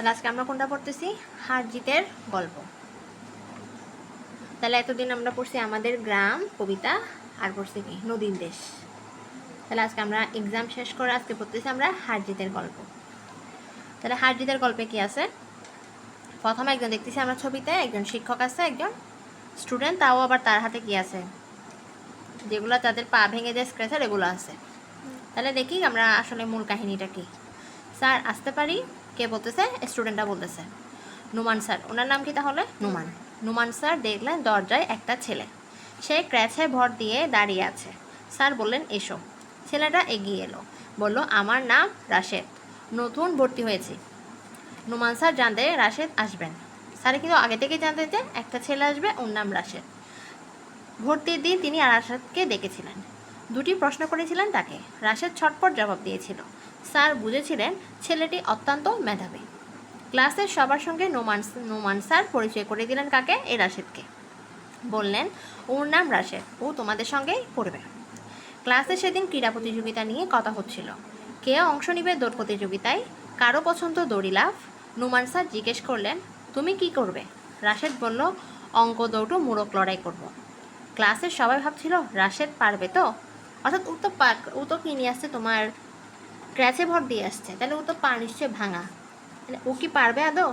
তাহলে আজকে আমরা কোনটা পড়তেছি? হার জিতের গল্প। তাহলে এতদিন আমরা পড়ছি আমাদের গ্রাম কবিতা, আর পড়ছি কি নদীর দেশ। তাহলে আজকে আমরা এক্সাম শেষ করে আজকে পড়তেছি আমরা হার জিতের গল্প। তাহলে হার জিতের গল্পে কি আছে? প্রথমে একজন দেখতেছি আমরা ছবিতে, একজন শিক্ষক আছে, একজন স্টুডেন্ট, তাও আবার তার হাতে কি আছে, যেগুলো তাদের পা ভেঙে যে স্ক্র্যাচার এগুলো আছে। তাহলে দেখি আমরা আসলে মূল কাহিনীটা কি। স্যার আসতে পারি? কে বলতেছে? স্টুডেন্টটা বলতেছে। নুমান স্যার। ওনার নাম কি তাহলে? নুমান। নুমান স্যার দেখলেন দরজায় একটা ছেলে, সে ক্র্যাচে ভর দিয়ে দাঁড়িয়ে আছে। স্যার বললেন এসো। ছেলেটা এগিয়ে এলো, বলল আমার নাম রাশেদ, নতুন ভর্তি হয়েছি। নুমান স্যার জানতে রাশেদ আসবেন। স্যার কিন্তু আগে থেকেই জানতেন যে একটা ছেলে আসবে, ওর নাম রাশেদ। ভর্তির দিন তিনি রাশেদকে ডেকেছিলেন, দুটি প্রশ্ন করেছিলেন তাকে। রাশেদ ছটপট জবাব দিয়েছিল। স্যার বুঝেছিলেন ছেলেটি অত্যন্ত মেধাবী। ক্লাসের সবার সঙ্গে নোমান স্যার পরিচয় করে দিলেন কাকে? এই রাশেদকে। বললেন ওর নাম রাশেদ, ও তোমাদের সঙ্গেই পড়বে। ক্লাসে সেদিন ক্রীড়া প্রতিযোগিতা নিয়ে কথা হচ্ছিল। কে অংশ নিবে দৌড় প্রতিযোগিতায়? কারো পছন্দ দড়িলাফ। নুমান স্যার জিজ্ঞেস করলেন তুমি কি করবে? রাশেদ বলল অঙ্ক দৌড়, মোড়ক লড়াই করব। ক্লাসের সবাই ভাবছিল রাশেদ পারবে তো, অর্থাৎ ও তো কি নিয়ে আসছে, তোমার ক্র্যাচে ভর দিয়ে আসছে, তাহলে ও তো পা নিশ্চয় ভাঙা, মানে ও কি পারবে আদৌ?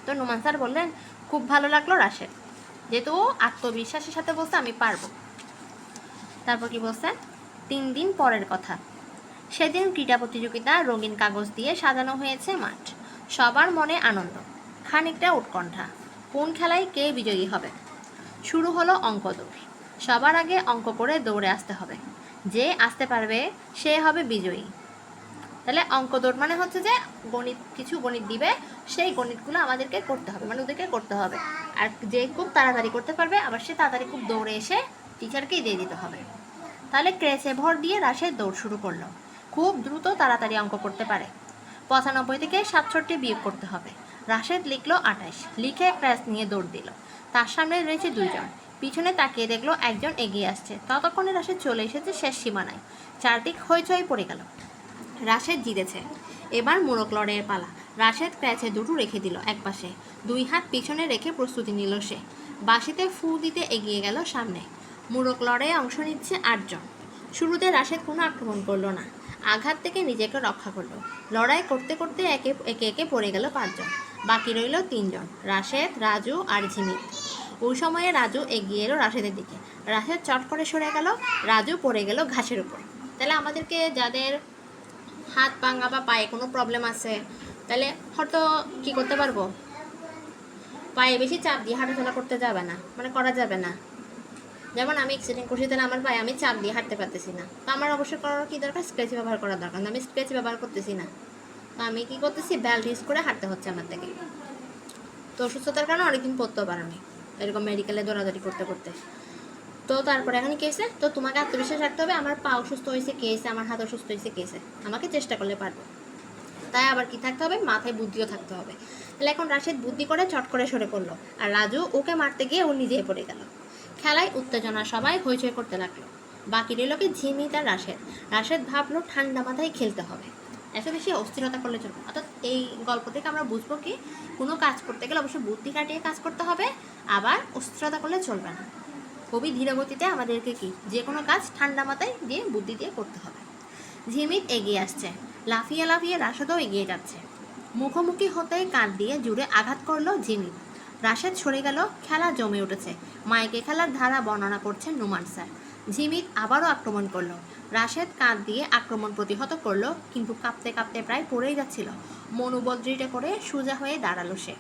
তো নুমান স্যার বললেন খুব ভালো লাগলো রাশেদ, যেহেতু ও আত্মবিশ্বাসের সাথে বলছে আমি পারবো। তারপর কি বলছে? 3 দিন পরের কথা। সেদিন ক্রীড়া প্রতিযোগিতা, রঙিন কাগজ দিয়ে সাজানো হয়েছে মাঠ, সবার মনে আনন্দ, খানিকটা উৎকণ্ঠা, কোন খেলায় কে বিজয়ী হবে। শুরু হলো অঙ্ক দৌড়। সবার আগে অঙ্ক করে দৌড়ে আসতে হবে, যে আসতে পারবে সে হবে বিজয়ী। তাহলে অঙ্ক দৌড় মানে হচ্ছে যে কিছু গণিত দিবে, সেই গণিতগুলো আমাদেরকে করতে হবে, মানে ওদেরকে করতে হবে। আর যে খুব তাড়াতাড়ি করতে পারবে, আবার সে তাড়াতাড়ি খুব দৌড়ে এসে টিচারকেই দিয়ে দিতে হবে। তাহলে ক্রেচে ভর দিয়ে রাশেদ দৌড় শুরু করলো। খুব দ্রুত তাড়াতাড়ি অঙ্ক করতে পারে। 95 থেকে 67 বিয়োগ করতে হবে। রাশেদ লিখলো 28, লিখে ক্র্যাচ নিয়ে দৌড় দিল। তার সামনে রয়েছে 2 জন, পিছনে তাকিয়ে দেখলো একজন এগিয়ে আসছে। ততক্ষণে রাশেদ চলে এসেছে শেষ সীমানায়। চারদিক হইচই পড়ে গেল। রাশেদ জিতেছে। এবার মোড়ক লড়াইয়ের পালা। রাশেদ ক্র্যাচে দুটো রেখে দিল একপাশে, 2 হাত পিছনে রেখে প্রস্তুতি নিল সে। বাঁশিতে ফু দিতে এগিয়ে গেল সামনে। মোড়ক লড়াইয়ে অংশ নিচ্ছে 8 জন। শুরুতে রাশেদ কোনো আক্রমণ করলো না, আঘাত থেকে নিজেকে রক্ষা করলো। লড়াই করতে করতে একে একে পড়ে গেল 5 জন, বাকি রইল 3 জন, রাশেদ, রাজু আর ঝিমিত। ওই সময়ে রাজু এগিয়ে এলো রাশেদের দিকে। রাশেদ চট করে সরে গেল, রাজু পড়ে গেল ঘাসের উপর। তাহলে আমাদেরকে যাদের হাত ভাঙা বা পায়ে কোনো প্রবলেম আছে, তাহলে হয়তো কি করতে পারবো, পায়ে বেশি চাপ দিয়ে হাঁটাচলা করতে যাবে না, মানে করা যাবে না। যেমন আমি অ্যাক্সিডেন্ট করছি, তাহলে আমার পায়ে আমি চাপ দিয়ে হাঁটতে পারতেছি না, তো আমার অবশ্যই করার কী দরকার? স্কেচ ব্যবহার করা দরকার। আমি স্কেচ ব্যবহার করতেছি না, তো আমি কী করতেছি? বেল্ট ইউজ করে হাঁটতে হচ্ছে আমার থেকে। তো অসুস্থতার কারণে অনেকদিন পড়তেও পারিনি, এরকম মেডিকেলে দৌড়াদৌড়ি করতে করতে। তো তারপরে এখন কী হয়েছে? তো তোমাকে আত্মবিশ্বাস রাখতে হবে, আমার পা অসুস্থ হয়েছে কে হয়েছে, আমার হাত অসুস্থ হয়েছে কে হয়েছে, আমাকে চেষ্টা করলে পারবো। তাই আবার কি থাকতে হবে? মাথায় বুদ্ধিও থাকতে হবে। তাহলে এখন রাশেদ বুদ্ধি করে চট করে সরে পড়লো, আর রাজু ওকে মারতে গিয়ে ও নিজেই পড়ে গেল। খেলায় উত্তেজনা, সবাই হইচই করতে লাগলো। বাকি রইল কি ঝিমিত আর রাশেদ। রাশেদ ভাবলো ঠান্ডা মাথায় খেলতে হবে, এত বেশি অস্থিরতা করলে চলবে। অর্থাৎ এই গল্প থেকে আমরা বুঝবো কি, কোনো কাজ করতে গেলে অবশ্যই বুদ্ধি কাটিয়ে কাজ করতে হবে, আবার অস্থিরতা করলে চলবে না। খুবই ধীরগতিতে আমাদেরকে কি যে কোনো কাজ ঠান্ডা মাথায় দিয়ে বুদ্ধি দিয়ে করতে হবে। ঝিমিত এগিয়ে আসছে, লাফিয়ে লাফিয়ে রাশেদও এগিয়ে যাচ্ছে। মুখোমুখি হতেই কাঁধ দিয়ে জুড়ে আঘাত করলো ঝিমিত। রাশেদ সরে গেল, খেলা জমে উঠেছে। মাইকে খেলার ধারা বর্ণনা করছেন নুমান স্যার। ঝিমিত আবারও আক্রমণ করলো। রাশেদ কাঁধ দিয়ে আক্রমণ প্রতিহত করলো, কিন্তু কাঁপতে কাঁপতে প্রায় পড়েই যাচ্ছিল। মনোবল দৃঢ় করে সোজা হয়ে দাঁড়ালো সে।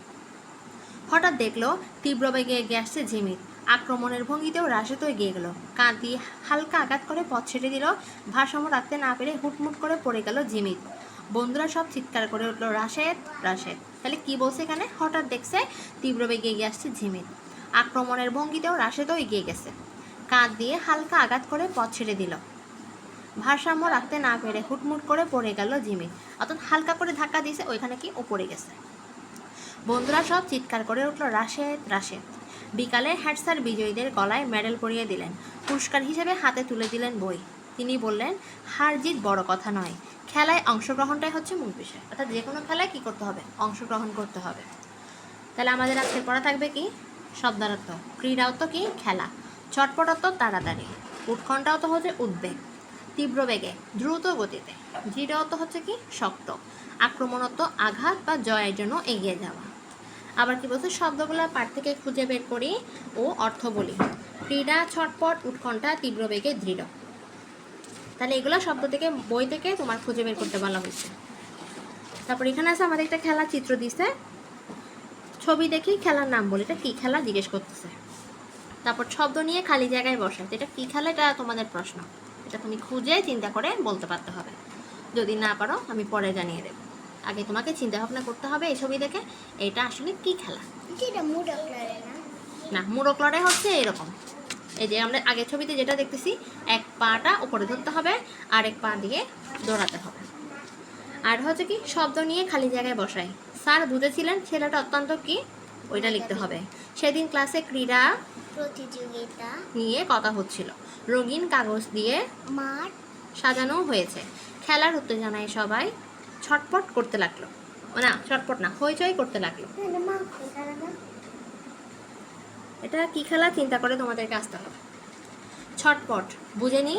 হঠাৎ দেখলো তীব্র বেগে এগিয়ে আসছে ঝিমিত। আক্রমণের ভঙ্গিতেও রাশেদও এগিয়ে গেল, কাঁধ দিয়ে হালকা আঘাত করে পথ ছেড়ে দিল। ভারসাম্য রাখতে না পেরে হুটমুট করে পড়ে গেল ঝিমিত। বন্ধুরা সব চিৎকার করে উঠলো রাশেদ রাশেদ। তাহলে কি বলছে এখানে? হঠাৎ দেখছে তীব্র বেগে এগিয়ে আসছে ঝিমিত, আক্রমণের ভঙ্গিতেও রাশেদও এগিয়ে গেছে, কাঁধ দিয়ে হালকা আঘাত করে পথ ছেড়ে দিল। ভারসাম্য রাখতে না পেরে হুটমুট করে পড়ে গেল ঝিমিত, অর্থাৎ হালকা করে ধাক্কা দিয়েছে, ওইখানে কি ও পড়ে গেছে। বন্ধুরা সব চিৎকার করে উঠল রাশেদ রাশেদ। বিকালে হেড স্যার বিজয়ীদের গলায় মেডেল পরিয়ে দিলেন, পুরস্কার হিসেবে হাতে তুলে দিলেন বই। তিনি বললেন, হার জিত বড় কথা নয়, খেলায় অংশগ্রহণটাই হচ্ছে মূল বিষয়। অর্থাৎ যে কোনো খেলায় কী করতে হবে? অংশগ্রহণ করতে হবে। তাহলে আমাদের আজকে পড়া থাকবে কি? শব্দার্থ। ক্রীড়া অর্থ কি? খেলা। চটপট অর্থ তাড়াতাড়ি। উৎকণ্ঠা অর্থ হচ্ছে উদ্বেগ, তীব্র বেগে, দ্রুত গতিতে। দৃঢ় অর্থ হচ্ছে কি? শক্ত। আক্রমণ অর্থ আঘাত বা জয়ের জন্য এগিয়ে যাওয়া। আবার কি বলছে? শব্দগুলো পাঠ থেকে খুঁজে বের করি ও অর্থ বলি। ক্রীড়া, ছটপট, উৎকণ্ঠা, তীব্র বেগে, দৃঢ়। তাহলে এগুলো শব্দ থেকে, বই থেকে তোমার খুঁজে বের করতে বলা হয়েছে। তারপর এখানে আছে আমাদের একটা খেলার চিত্র দিছে, ছবি দেখি খেলার নাম বলি। এটা কী খেলা জিজ্ঞেস করতেছে। তারপর শব্দ নিয়ে খালি জায়গায় বসা। এটা কী খেলা? এটা তোমাদের প্রশ্ন। এটা তুমি খুঁজে চিন্তা করে বলতে পারতে হবে। যদি না পারো আমি পরে জানিয়ে দেব। আগে তোমাকে চিন্তা ভাবনা করতে হবে এই ছবি দেখে এটা আসলে কী খেলা। না, মোড়ক লড়াই হচ্ছে এরকম। এই যে আমরা আগের ছবিতে যেটা দেখতেছি, এক পাটা উপরে ধরতে হবে আর এক পা দিয়ে দৌড়াতে হবে। আর হচ্ছে কি? শব্দ নিয়ে খালি জায়গায় বসাই। স্যার বুঝেছিলেন ছেলেটা অত্যন্ত কি? ওইটা লিখতে হবে। সেদিন ক্লাসে ক্রীড়া প্রতিযোগিতা নিয়ে কথা হচ্ছিল। রঙিন কাগজ দিয়ে মাঠ সাজানো হয়েছে। খেলার উত্তেজনায় সবাই ছটপট করতে লাগলো। না, ছটপট না, হইচই করতে লাগলো। এটা কি খেলা চিন্তা করে তোমাদেরকে আসতে হবে। ছটপট বুঝে নি,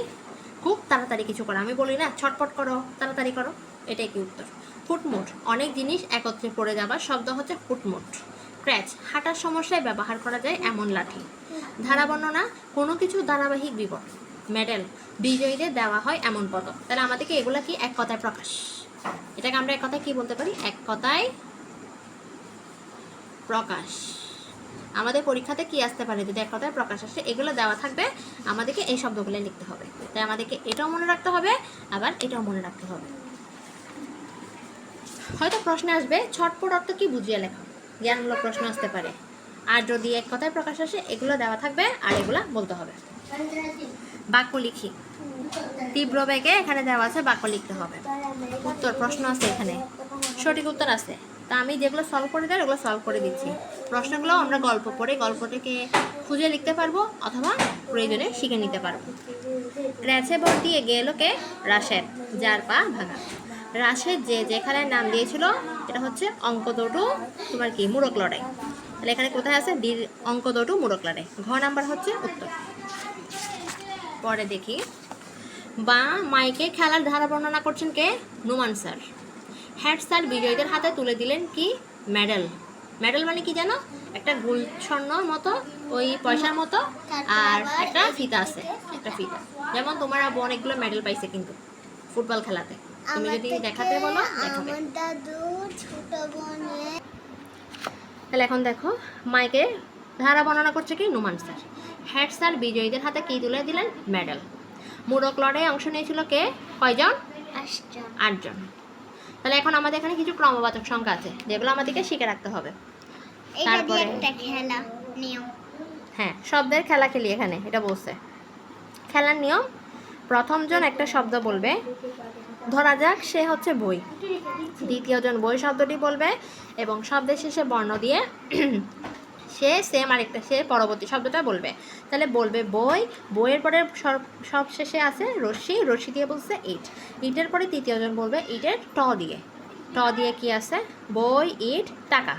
খুব তাড়াতাড়ি কিছু করো। আমি বলি না ছটপট করো, তাড়াতাড়ি করো, এটাই কি উত্তর। ফুটমুট, অনেক জিনিস একত্রে পড়ে যাবার শব্দ হচ্ছে ফুটমুট। ক্র্যাচ, হাঁটার সমস্যায় ব্যবহার করা যায় এমন লাঠি। ধারা বর্ণনা, কোনো কিছু ধারাবাহিক বিবরণ। মেডেল, বিজয়ীদের দেওয়া হয় এমন পদক। তাহলে আমাদেরকে এগুলা কি? এক কথায় প্রকাশ। এটাকে আমরা এক কথায় কি বলতে পারি? এক কথায় প্রকাশ। আমাদের পরীক্ষাতে কি আসতে পারে? যদি এক কথায় প্রকাশ আসে, এগুলো দেওয়া থাকবে, আমাদেরকে এই শব্দগুলো লিখতে হবে। তাই আমাদেরকে এটাও মনে রাখতে হবে, আবার এটাও মনে রাখতে হবে। হয়তো প্রশ্নে আসবে ছটপট অর্থ কি? বুঝিয়ে লেখা। জ্ঞানমূলক প্রশ্ন আসতে পারে। আর যদি এক কথায় প্রকাশ আসে, এগুলো দেওয়া থাকবে আর এগুলা বলতে হবে। বাক্য লিখি। তীব্র বেগে এখানে দেওয়া আছে, বাক্য লিখতে হবে। উত্তর প্রশ্ন আছে এখানে, সঠিক উত্তর আছে। তা আমি যেগুলো সলভ করে দেয় ওগুলো সলভ করে দিচ্ছি। প্রশ্নগুলো আমরা গল্প পড়ে গল্প থেকে খুঁজে লিখতে পারবো অথবা প্রয়োজনে শিখে নিতে পারবো। ক্র্যাচে ভর দিয়ে গেল কে? রাশেদ, যার পা ভাঙা। রাশেদ যে খেলার নাম দিয়েছিল এটা হচ্ছে অঙ্ক দৌড়ু তোমার কি? মোড়ক লড়াই। তাহলে এখানে কোথায় আছে? অঙ্ক দৌড়ু মোড়ক লড়াই। ঘ নাম্বার হচ্ছে উত্তর। পরে দেখি, বা মাইকে খেলার ধারা বর্ণনা করছেন কে? নোমান স্যার। হেড স্যার বিজয়ীদের হাতে তুলে দিলেন কি? মেডেল। মেডেল মানে কি জানো? একটা গোল স্বর্ণর মতো, ওই পয়সার মতো, আর একটা ফিতা আছে, একটা ফিতা। যেমন তোমার আব্বু অনেকগুলো মেডেল পাইছে কিন্তু ফুটবল খেলাতে। তুমি যদি দেখাতে বলো দেখাবে। তাহলে এখন দেখো, মাইকে ধারা বর্ণনা করছে কি? নোমান স্যার। হেড স্যার বিজয়ীদের হাতে কি তুলে দিলেন? মেডেল। মোড়ক লড়াইয়ে অংশ নিয়েছিল কে? কয়জন? 8 জন। তাহলে এখন আমাদের এখানে কিছু ক্রমবাচক সংখ্যা আছে যেগুলো আমাদেরকে শিখে রাখতে হবে। তারপরে একটা খেলা নিয়ম। হ্যাঁ, শব্দের খেলা খেলি এখানে, এটা বলছে। খেলার নিয়ম, প্রথম জন একটা শব্দ বলবে, ধরা যাক সে হচ্ছে বই। দ্বিতীয় জন বই শব্দটি বলবে এবং শব্দের শেষে বর্ণ দিয়ে সে সেম আরেকটা, সে পরবর্তী শব্দটা বলবে। তাহলে বলবে বই, বইয়ের পরে সব শেষে আছে রশ্মি, রশ্মি দিয়ে বলছে ইট। ইটের পরে তৃতীয় জন বলবে ইটের ট দিয়ে। ট দিয়ে কি আছে? বই, ইট, টাকা।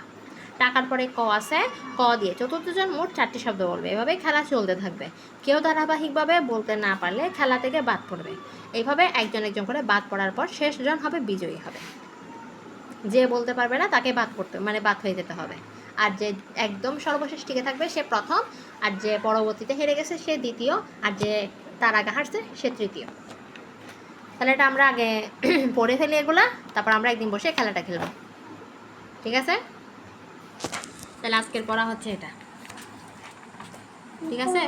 টাকার পরে ক আছে, ক দিয়ে। চতুর্থ জন মোট 4টি শব্দ বলবে। এভাবে খেলা চলতে থাকবে। কেউ ধারাবাহিকভাবে বলতে না পারলে খেলা থেকে বাদ পড়বে। এইভাবে একজন একজন করে বাদ পড়ার পর শেষজন হবে বিজয়ী হবে। যে বলতে পারবে না তাকে বাদ পড়তে, মানে বাদ হয়ে যেতে হবে। আর যে একদম সর্বশেষ টিকে থাকবে সে প্রথম, আর যে পরবর্তীতে হেরে গেছে সে দ্বিতীয়, আর যে তার আগে হারছে সে তৃতীয়। তাহলে এটা আমরা আগে পড়ে ফেলি এগুলা, তারপর আমরা একদিন বসে খেলাটা খেলব। ঠিক আছে? তাহলে আজকের পড়া হচ্ছে এটা। ঠিক আছে?